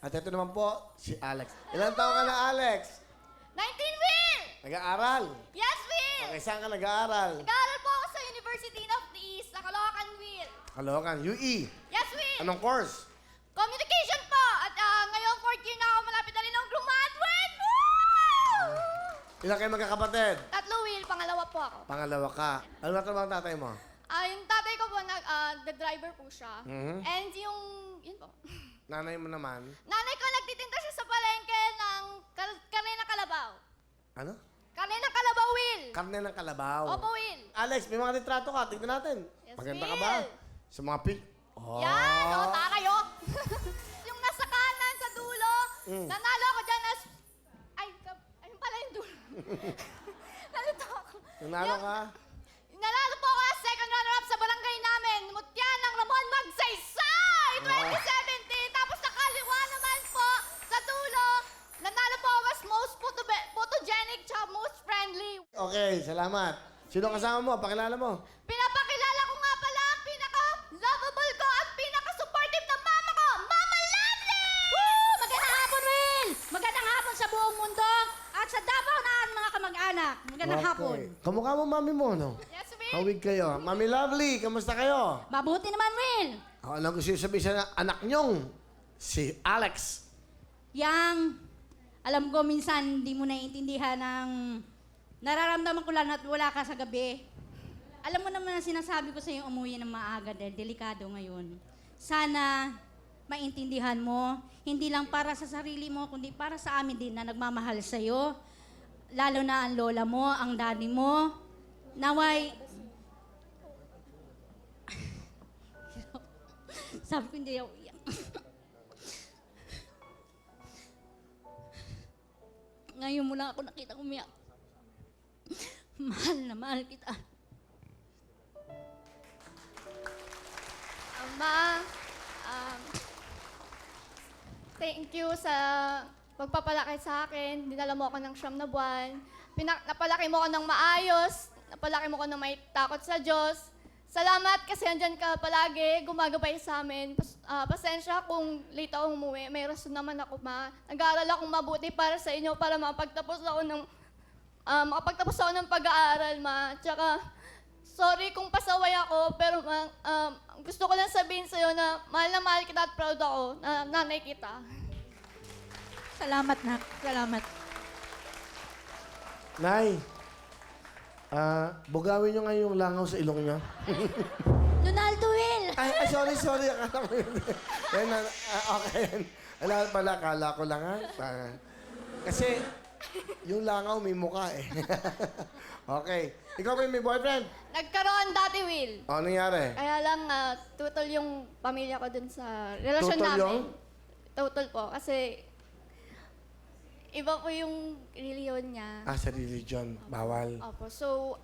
At ito naman po, si Alex. Ilan taon ka na, Alex? 19, Will! Nag-aaral? Yes, Will! Okay, saan ka nag-aaral? Nag-aaral po ako sa University of the East, sa Caloocan, Will. Caloocan, UE. Yes, Will! Anong course? Communication po! At ngayong 4th year na ako, malapit na rin ng graduate! Woo! Ilan kayo magkakapatid? Tatlo, Will. Pangalawa po ako. Pangalawa ka. Ano na trabaho ang tatay mo? Yung tatay ko po, the driver po siya. Mhm. And yun po. Nanay mo naman? Nanay ko, nagtitinda siya sa palengke ng karne ng kalabaw. Ano? Karne ng kalabaw, Will! Karne ng kalabaw. Opo, Will. Alex, may mga retrato ka. Tignan natin. Yes, Maganda ka Will. ba? Sa mga Oh. Yan! O, kayo! Yung nasa kanan sa dulo, nanalo ako dyan as... ayun pala yung dulo. Nalito ako. Nanalo ka? Nanalo po ako as second runner-up sa barangay namin. Mutya ng Ramon Magsaysay! 2017! Tapos sa kaliwa naman po, sa dulo, nanalo po ako as most photogenic tsaka most friendly. Okay, salamat. Sino kasama mo? Pakilala mo. Pinapakilala ko nga pala ang pinaka-lovable ko at pinaka-supportive na mama ko, Mama Lovely! Woo! Magandang hapon, Will! Magandang hapon sa buong mundo at sa Davao na mga kamag-anak. Magandang hapon. Kamukha mo mami mo, no? Yes, Will. Hawig kayo. Mami Lovely, kamusta kayo? Mabuti naman, Will. Ano gusto yung sabihin sa anak nyong? Si Alex. Yang, alam ko minsan hindi mo naiintindihan ang nararamdaman ko lang at wala ka sa gabi. Alam mo naman ang sinasabi ko sa iyo, umuwi ng maaga dahil delikado ngayon. Sana maintindihan mo, hindi lang para sa sarili mo, kundi para sa amin din na nagmamahal sa iyo. Lalo na ang lola mo, ang daddy mo. Naway, sabi ko hindi ako iyak. Ngayon mo lang ako nakita umiyak. Mahal na mahal kita. Ma, thank you sa pagpapalaki sa akin. Dinala mo ako ng 9 na buwan. Napalaki mo ako ng maayos. Napalaki mo ako ng may takot sa Diyos. Salamat kasi andyan ka palagi, gumagabay sa amin. Pasensya kung late ako umuwi. May rason naman ako, Ma. Nag-aaral akong mabuti para sa inyo para makapagtapos ako ng pag-aaral, Ma. Tsaka, sorry kung pasaway ako, pero gusto ko lang sabihin sa'yo na mahal kita at proud ako na nanay kita. Salamat, nak. Salamat. Nay, bugawin nyo nga yung langaw sa ilong nyo. Donaldo, Will! Ay, sorry. Akala ko yun. Okay. Alam pala, akala ko lang ha. Kasi, yung langaw may mukha eh. Okay. Ikaw ba may boyfriend? Nagkaroon dati, Will. O, ano nangyari? Kaya lang, tutol yung pamilya ko dun sa relasyon Tutol namin. yung? Tutol po. Kasi, iba po yung reliyon niya. Sa religion. Bawal. Opo. So,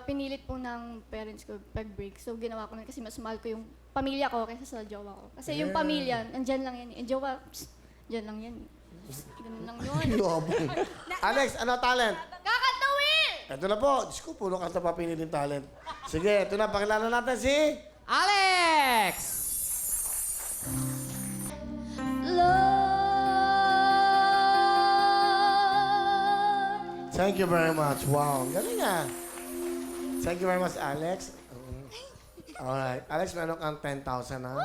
pinilit po ng parents ko pag-break. So, ginawa ko na kasi mas mahal ko yung pamilya ko kaysa sa jowa ko. Kasi yung pamilya, nandyan lang yan. Yung jowa, dyan lang yan. Ganun lang yun. Yabong. Alex, ano talent? Kakanta, Will! Ito na po. Diyos ko, puro kanta pa piniling talent. Sige, ito na. Pakilala natin si... Alex! Thank you very much. Wow, ang galing ah. Thank you very much, Alex. Alright. Alex, meron kang 10,000 ha?